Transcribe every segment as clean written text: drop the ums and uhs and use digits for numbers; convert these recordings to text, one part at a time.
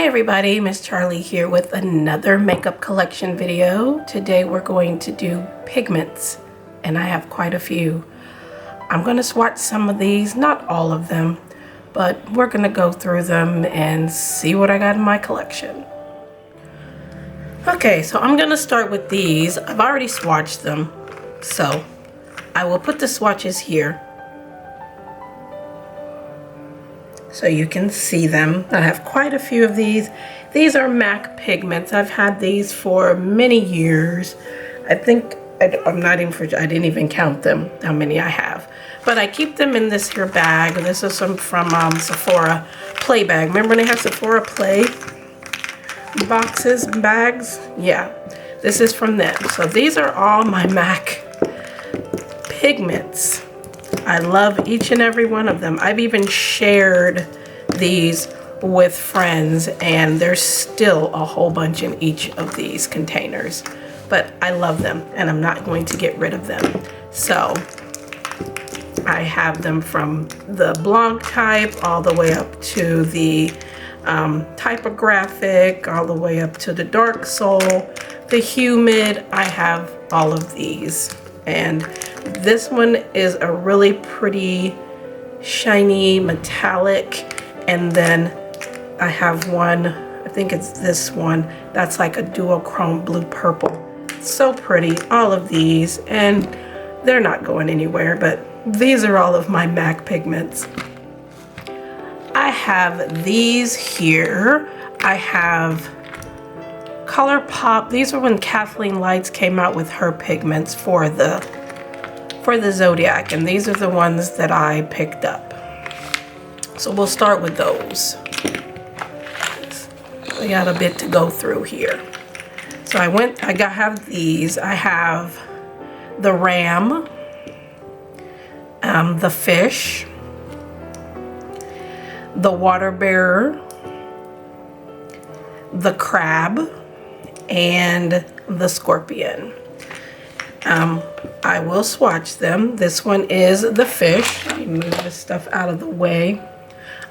Hey everybody, Miss Charlie here with another makeup collection video. Today we're going to do pigments, and I have quite a few. I'm going to swatch some of these, not all of them, but we're going to go through them and see what I got in my collection. Okay, so I'm going to start with these. I've already swatched them, so I will put the swatches here so you can see them. I have quite a few of these. These are MAC pigments. I've had these for many years. I think, I'm not even, I didn't even count them, how many I have. But I keep them in this here bag. This is some from Sephora Play bag. Remember when they have Sephora Play boxes, bags? Yeah, this is from them. So these are all my MAC pigments. I love each and every one of them. I've even shared these with friends, and there's still a whole bunch in each of these containers. But I love them, and I'm not going to get rid of them. So I have them from the Blanc type all the way up to the typographic, all the way up to the dark soul, the humid. I have all of these, and this one is a really pretty shiny metallic, and then I have one, I think it's this one, that's like a duochrome blue purple. So pretty, all of these, and they're not going anywhere, but these are all of my MAC pigments. I have these here. I have ColourPop. These are when Kathleen Lights came out with her pigments for the Zodiac, and these are the ones that I picked up. So we'll start with those. We got a bit to go through here. So I have these. I have the Ram, the Fish, the Water Bearer, the Crab, and the Scorpion. I will swatch them. This one is the Fish. Let me move this stuff out of the way.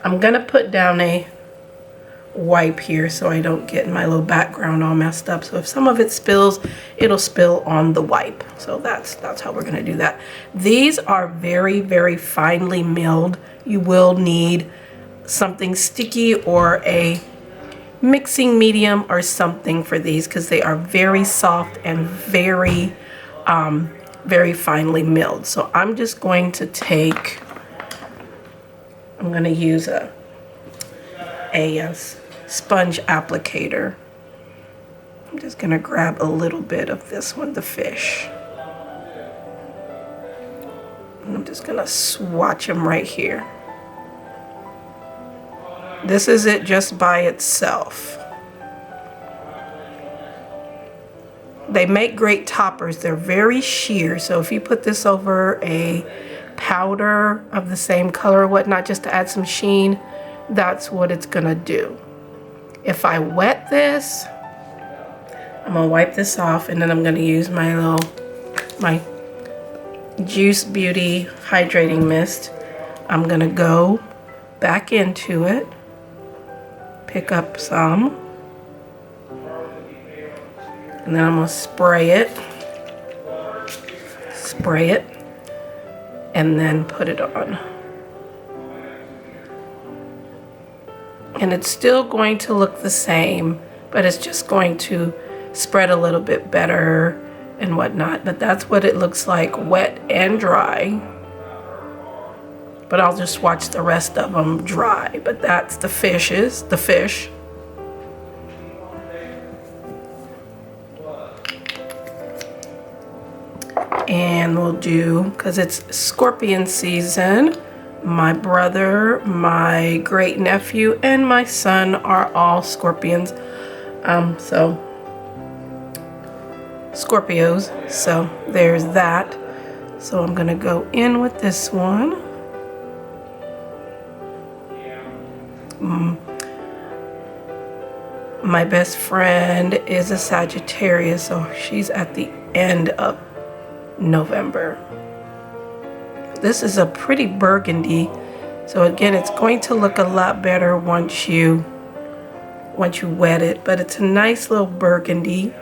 I'm gonna put down a wipe here so I don't get my little background all messed up. So if some of it spills, it'll spill on the wipe. So that's how we're gonna do that. These are very, very finely milled. You will need something sticky or a mixing medium or something for these, because they are very soft and very finely milled. So I'm just going to I'm going to use a sponge applicator. I'm just going to grab a little bit of this one, the Fish. And I'm just going to swatch them right here. This is it just by itself. They make great toppers. They're very sheer, so if you put this over a powder of the same color or whatnot, just to add some sheen, that's what it's gonna do. If I wet this, I'm gonna wipe this off, and then I'm gonna use my Juice Beauty Hydrating Mist. I'm gonna go back into it, pick up some, and then I'm gonna spray it, and then put it on. And it's still going to look the same, but it's just going to spread a little bit better and whatnot. But that's what it looks like, wet and dry. But I'll just watch the rest of them dry. But that's the Fish. And we'll do, because it's Scorpion season, my brother, my great nephew, and my son are all Scorpions. So Scorpios. So there's that. So I'm gonna go in with this one. My best friend is a Sagittarius, so she's at the end of November. This is a pretty burgundy, so again, it's going to look a lot better once you once you wet it, but it's a nice little burgundy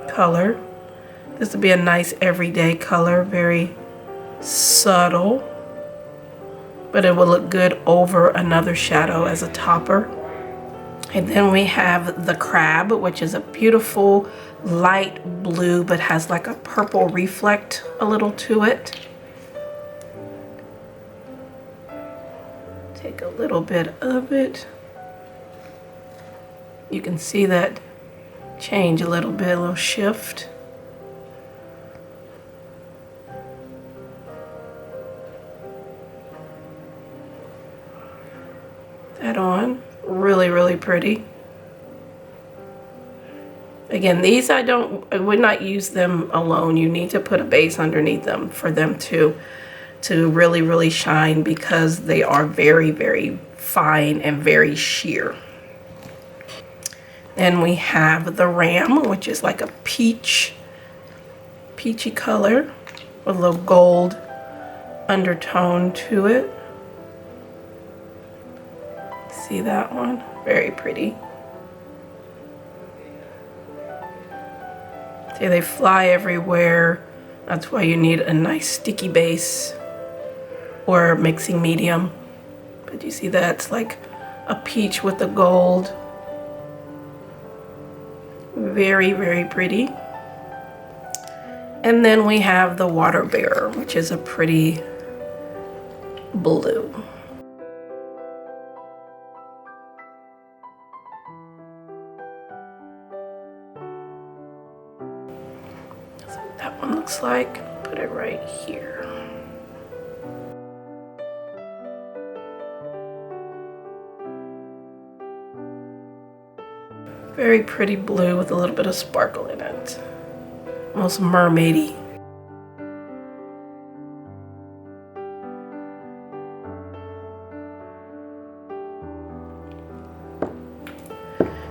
color. This would be a nice everyday color, very subtle, but it will look good over another shadow as a topper. And then we have the Crab, which is a beautiful light blue, but has like a purple reflect a little to it. Take a little bit of it. You can see that change a little bit, a little shift. That on. Really, really pretty. Again, these I would not use them alone. You need to put a base underneath them for them to really, really shine, because they are very, very fine and very sheer. Then we have the Ram, which is like a peachy color with a little gold undertone to it. See that one? Very pretty. See, they fly everywhere. That's why you need a nice sticky base or mixing medium. But you see that's like a peach with the gold. Very, very pretty. And then we have the Water Bearer, which is a pretty blue. That one looks like, put it right here. Very pretty blue with a little bit of sparkle in it. Almost mermaidy.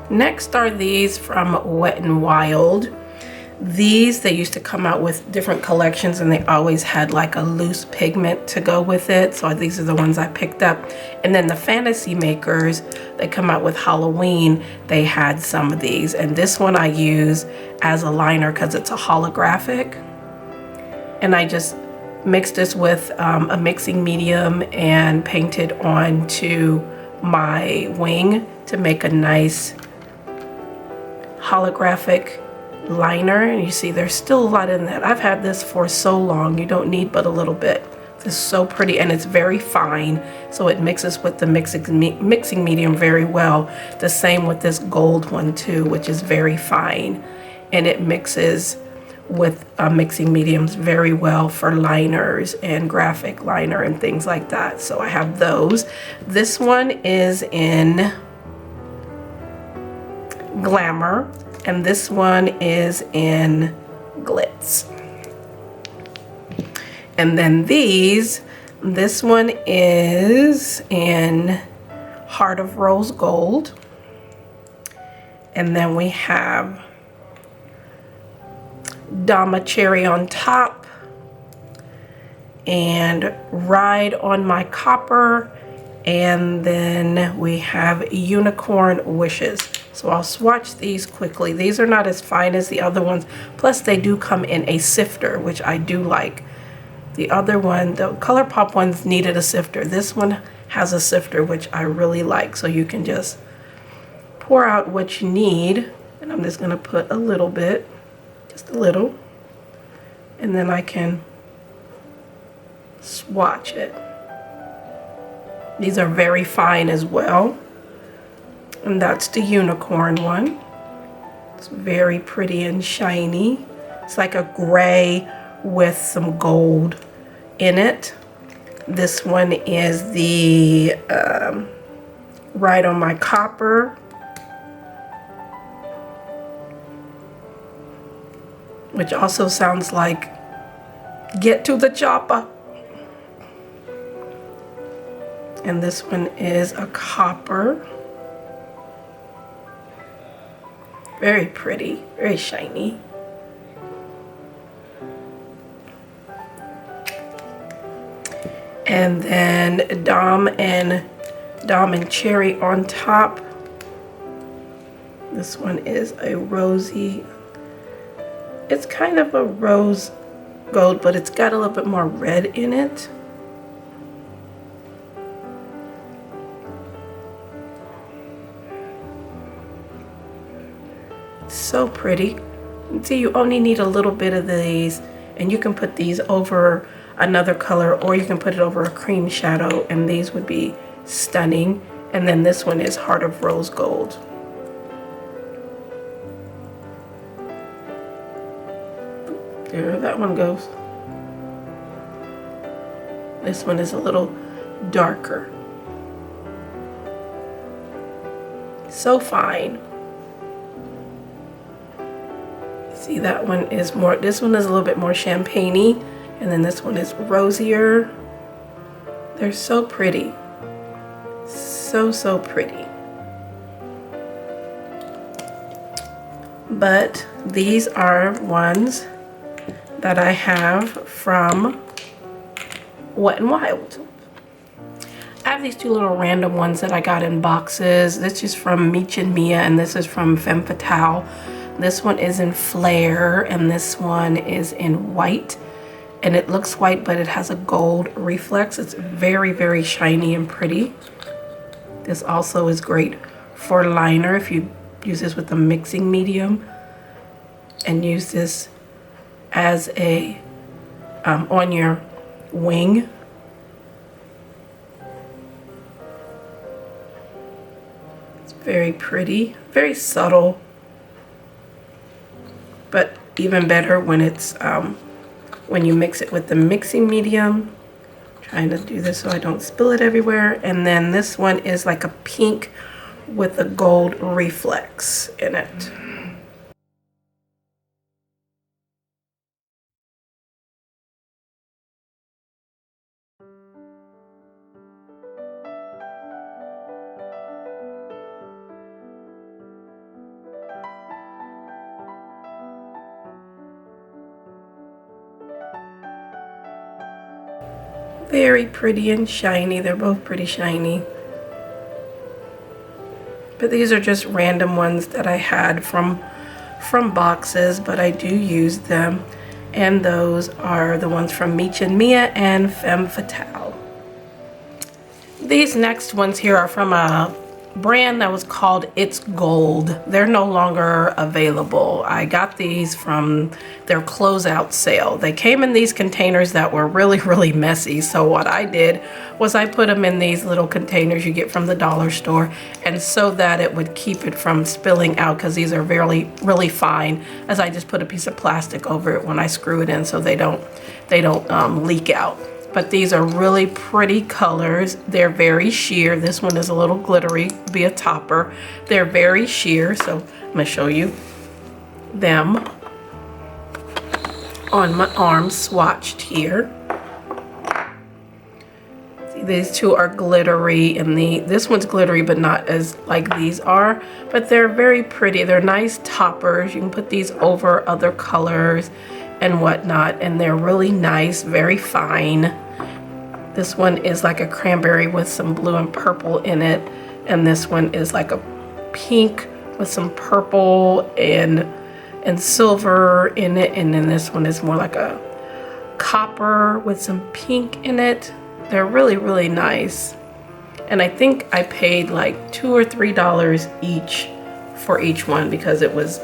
Next are these from Wet n Wild. These, they used to come out with different collections, and they always had like a loose pigment to go with it. So these are the ones I picked up. And then the Fantasy Makers, they come out with Halloween. They had some of these. And this one I use as a liner because it's a holographic. And I just mixed this with a mixing medium and painted onto my wing to make a nice holographic liner. And you see there's still a lot in that. I've had this for so long, you don't need but a little bit. This is so pretty, and it's very fine, so it mixes with the mixing medium very well. The same with this gold one too, which is very fine, and it mixes with mixing mediums very well for liners and graphic liner and things like that. So I have those. This one is in Glamour, and this one is in Glitz. And then this one is in Heart of Rose Gold. And then we have Dama Cherry on Top and Ride on My Copper. And then we have Unicorn Wishes. So I'll swatch these quickly. These are not as fine as the other ones. Plus they do come in a sifter, which I do like. The other one, the ColourPop ones needed a sifter. This one has a sifter, which I really like. So you can just pour out what you need. And I'm just gonna put a little bit, just a little. And then I can swatch it. These are very fine as well. And that's the Unicorn one. It's very pretty and shiny. It's like a gray with some gold in it. This one is the Ride on My Copper. Which also sounds like Get to the Chopper. And this one is a Copper. Very pretty, very shiny. And then Dom and Cherry on Top. This one is a rosy, it's kind of a rose gold, but it's got a little bit more red in it. So pretty. See, you only need a little bit of these, and you can put these over another color, or you can put it over a cream shadow, and these would be stunning. And then this one is Heart of Rose Gold. There that one goes. This one is a little darker. So fine. See, that one is more, this one is a little bit more champagne-y, and then this one is rosier. They're so pretty. So pretty. But these are ones that I have from Wet n Wild. I have these two little random ones that I got in boxes. This is from Mich and Mia, and this is from Femme Fatale. This one is in Flare, and this one is in white. And it looks white, but it has a gold reflex. It's very shiny and pretty. This also is great for liner if you use this with a mixing medium, and use this as a on your wing. It's very pretty, very subtle, but even better when it's when you mix it with the mixing medium. Trying to do this so I don't spill it everywhere. And then this one is like a pink with a gold reflex in it. Very pretty and shiny. They're both pretty shiny. But these are just random ones that I had from boxes, but I do use them. And those are the ones from Mich and Mia and Femme Fatale. These next ones here are from a brand that was called It's Gold. They're no longer available. I got these from their closeout sale. They came in these containers that were really messy. So what I did was I put them in these little containers you get from the dollar store, and so that it would keep it from spilling out, because these are really fine, as I just put a piece of plastic over it when I screw it in so they don't leak out. But these are really pretty colors. They're very sheer. This one is a little glittery, be a topper. They're very sheer, so I'm gonna show you them on my arm swatched here. See, these two are glittery, and this one's glittery but not as like these are, but they're very pretty. They're nice toppers. You can put these over other colors and whatnot, and they're really nice, very fine. This one is like a cranberry with some blue and purple in it, and this one is like a pink with some purple and silver in it, and then this one is more like a copper with some pink in it. They're really nice, and I think I paid like $2 or $3 each for each one, because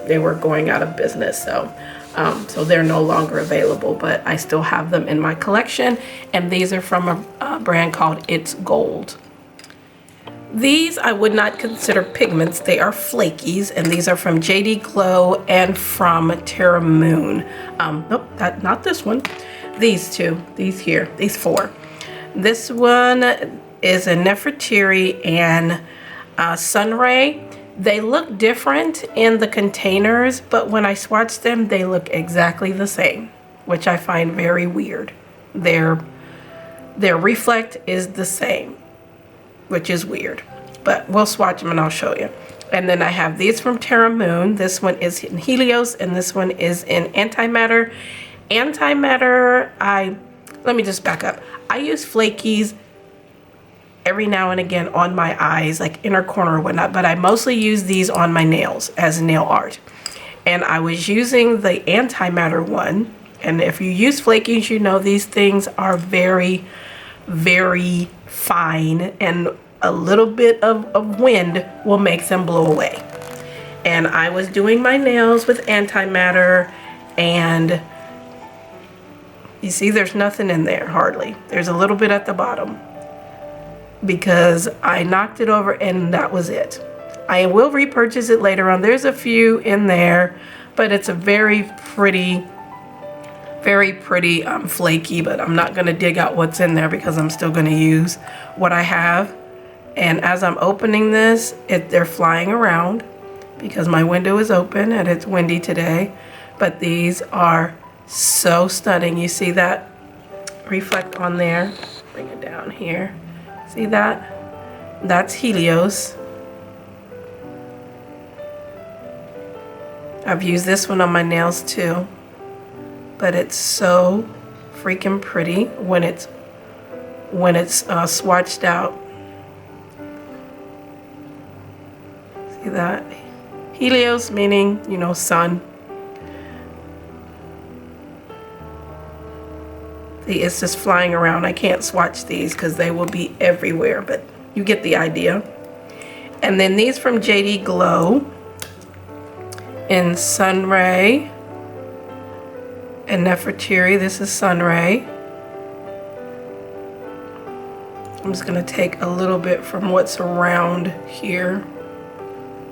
they were going out of business. So they're no longer available, but I still have them in my collection, and these are from a brand called It's Gold. These I would not consider pigments. They are flakies, and these are from JD Glow and from Terra Moon. Nope, not this one. These two, these four. This one is a Nefertiti and Sunray. They look different in the containers, but when I swatch them, they look exactly the same, which I find very weird. Their reflect is the same, which is weird, but we'll swatch them and I'll show you. And then I have these from Terra Moon. This one is in Helios, and this one is in Antimatter. Antimatter, let me just back up. I use flakies every now and again on my eyes, like inner corner or whatnot, but I mostly use these on my nails as nail art. And I was using the antimatter one, and if you use flakies, you know these things are very, very fine, and a little bit of wind will make them blow away. And I was doing my nails with antimatter, and you see there's nothing in there, hardly. There's a little bit at the bottom because I knocked it over and that was it. I will repurchase it later on. There's a few in there, but it's a very pretty flaky, but I'm not gonna dig out what's in there because I'm still gonna use what I have. And as I'm opening this, they're flying around because my window is open and it's windy today. But these are so stunning. You see that reflect on there? Bring it down here. See that? That's Helios. I've used this one on my nails too, but it's so freaking pretty when it's swatched out. See that? Helios meaning, you know, sun. See, it's just flying around. I can't swatch these because they will be everywhere, but you get the idea. And then these from JD Glow in Sunray and Nefertiti. This is Sunray. I'm just going to take a little bit from what's around here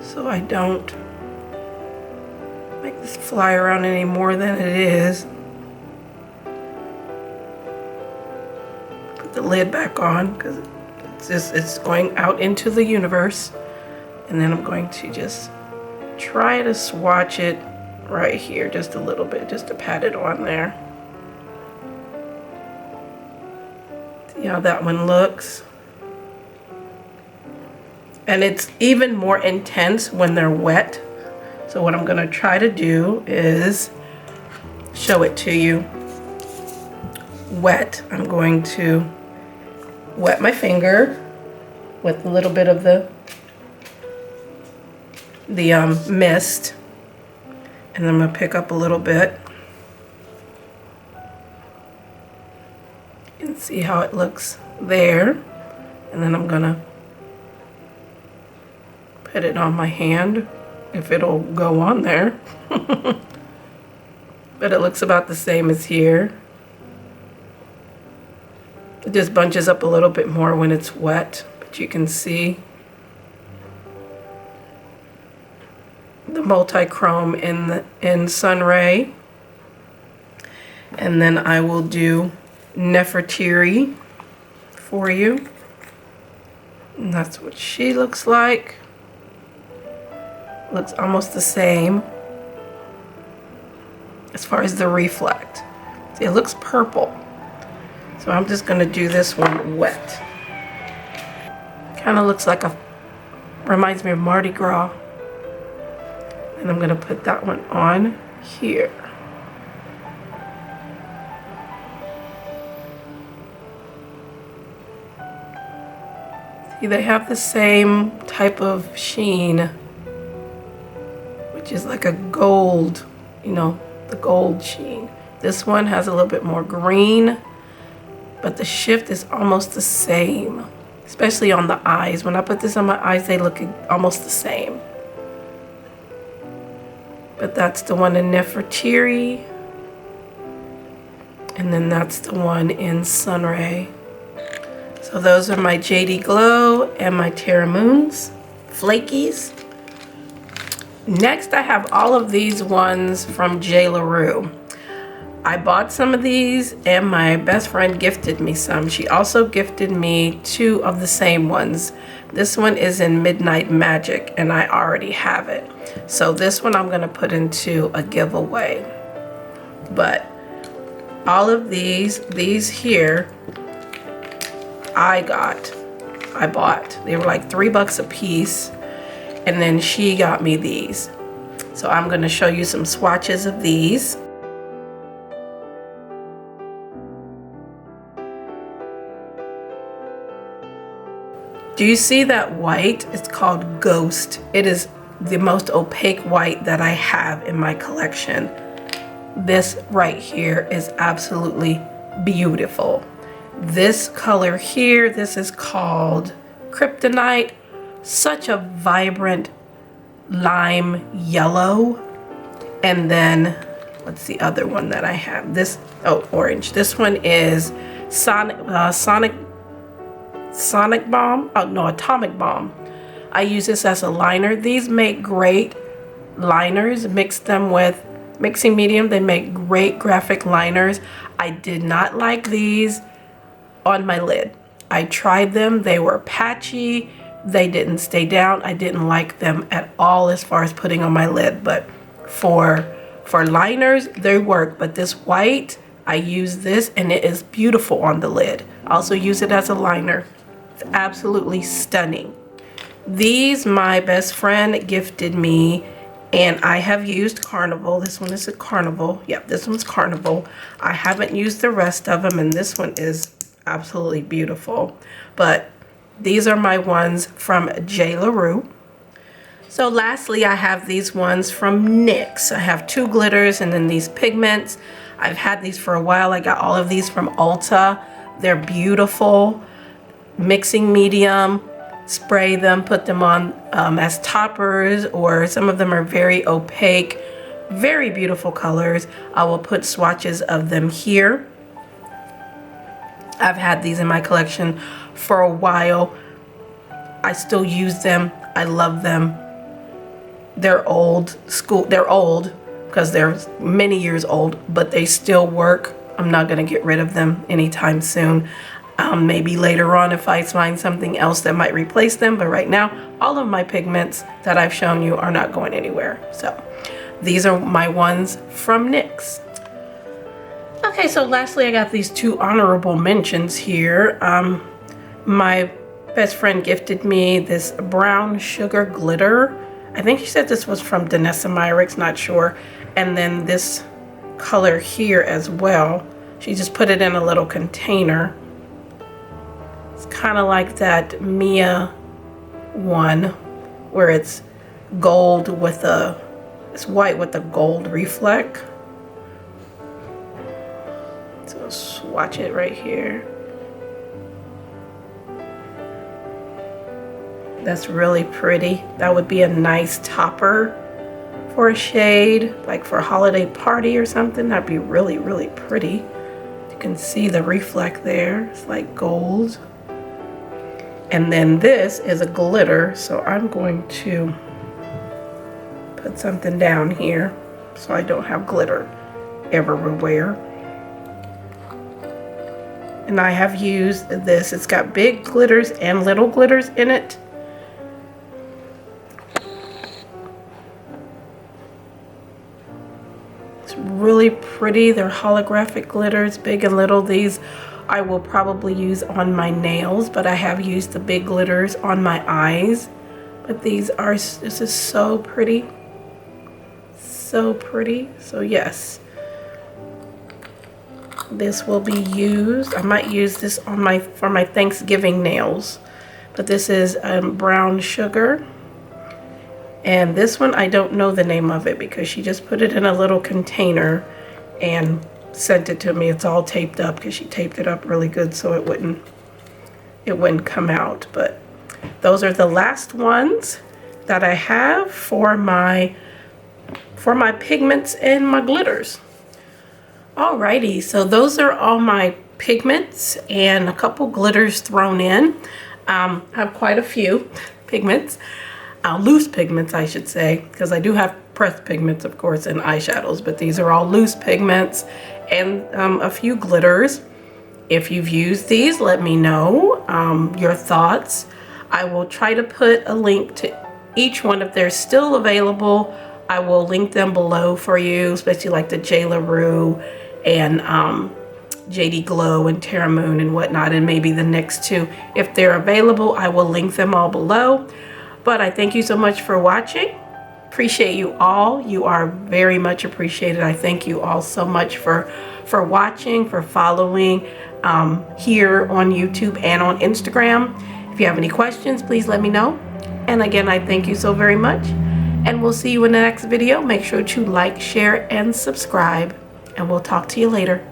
so I don't make this fly around any more than it is. Put the lid back on because it's going out into the universe. And then I'm going to just try to swatch it right here just a little bit, just to pat it on there. See how that one looks? And it's even more intense when they're wet. So what I'm gonna try to do is show it to you. Wet, I'm going to wet my finger with a little bit of the mist, and I'm gonna pick up a little bit and see how it looks there, and then I'm gonna put it on my hand if it'll go on there. But it looks about the same as here. It just bunches up a little bit more when it's wet, but you can see the multi-chrome in Sunray. And then I will do Nefertiti for you. And that's what she looks like. Looks almost the same as far as the reflect. See, it looks purple. So I'm just gonna do this one wet. Kind of looks like reminds me of Mardi Gras. And I'm gonna put that one on here. See, they have the same type of sheen, which is like a gold, you know, the gold sheen. This one has a little bit more green, but the shift is almost the same, especially on the eyes. When I put this on my eyes, they look almost the same. But that's the one in Nefertiti. And then that's the one in Sunray. So those are my JD Glow and my Terra Moons flakies. Next, I have all of these ones from J. LaRue. I bought some of these and my best friend gifted me some. She also gifted me 2 of the same ones. This one is in Midnight Magic and I already have it. So this one I'm gonna put into a giveaway. But all of these here, I bought. They were like $3 a piece. And then she got me these. So I'm gonna show you some swatches of these. Do you see that white? It's called Ghost. It is the most opaque white that I have in my collection. This right here is absolutely beautiful. This color here, this is called Kryptonite. Such a vibrant lime yellow. And then what's the other one that I have? This, oh, orange. This one is Atomic Bomb. I use this as a liner. These make great liners. Mix them with mixing medium. They make great graphic liners. I did not like these on my lid. I tried them. They were patchy. They didn't stay down. I didn't like them at all as far as putting on my lid. But for liners, they work. But this white, I use this and it is beautiful on the lid. I also use it as a liner. It's absolutely stunning. These my best friend gifted me, and I have used Carnival. This one is a Carnival. Yep, this one's Carnival. I haven't used the rest of them, and this one is absolutely beautiful. But these are my ones from J. LaRue. So lastly, I have these ones from NYX. I have 2 glitters and then these pigments. I've had these for a while. I got all of these from Ulta. They're beautiful. Mixing medium. Spray them, put them on as toppers, or some of them are very opaque, very beautiful colors. I will put swatches of them here. I've had these in my collection for a while. I still use them. I love them. They're old school. They're old because they're many years old, but they still work. I'm not going to get rid of them anytime soon. Maybe later on if I find something else that might replace them, but right now all of my pigments that I've shown you are not going anywhere. So these are my ones from NYX. Okay, so lastly I got these 2 honorable mentions here. My best friend gifted me this brown sugar glitter. I think she said this was from Danessa Myricks, not sure. And then this color here as well. She just put it in a little container. It's kind of like that Mia one where it's gold with it's white with a gold reflect. So swatch it right here. That's really pretty. That would be a nice topper for a shade, like for a holiday party or something. That'd be really, really pretty. You can see the reflect there. It's like gold. And then this is a glitter, so I'm going to put something down here so I don't have glitter everywhere. And I have used this. It's got big glitters and little glitters in it. It's really pretty. They're holographic glitters, big and little. These I will probably use on my nails, but I have used the big glitters on my eyes. But this is so pretty. So pretty. So yes, this will be used. I might use this on for my Thanksgiving nails. But this is brown sugar. And this one, I don't know the name of it because she just put it in a little container and sent it to me. It's all taped up because she taped it up really good so it wouldn't come out. But those are the last ones that I have for my pigments and my glitters. Alrighty, so those are all my pigments and a couple glitters thrown in. I have quite a few pigments, loose pigments I should say, because I do have pressed pigments of course and eyeshadows, but these are all loose pigments and a few glitters. If you've used these, let me know your thoughts. I will try to put a link to each one if they're still available. I will link them below for you, especially like the J. LaRue and JD Glow and Terra Moon and whatnot, and maybe the next 2. If they're available, I will link them all below. But I thank you so much for watching. Appreciate you all. You are very much appreciated. I thank you all so much for watching, for following here on YouTube and on Instagram. If you have any questions, please let me know. And again, I thank you so very much. And we'll see you in the next video. Make sure to like, share, and subscribe. And we'll talk to you later.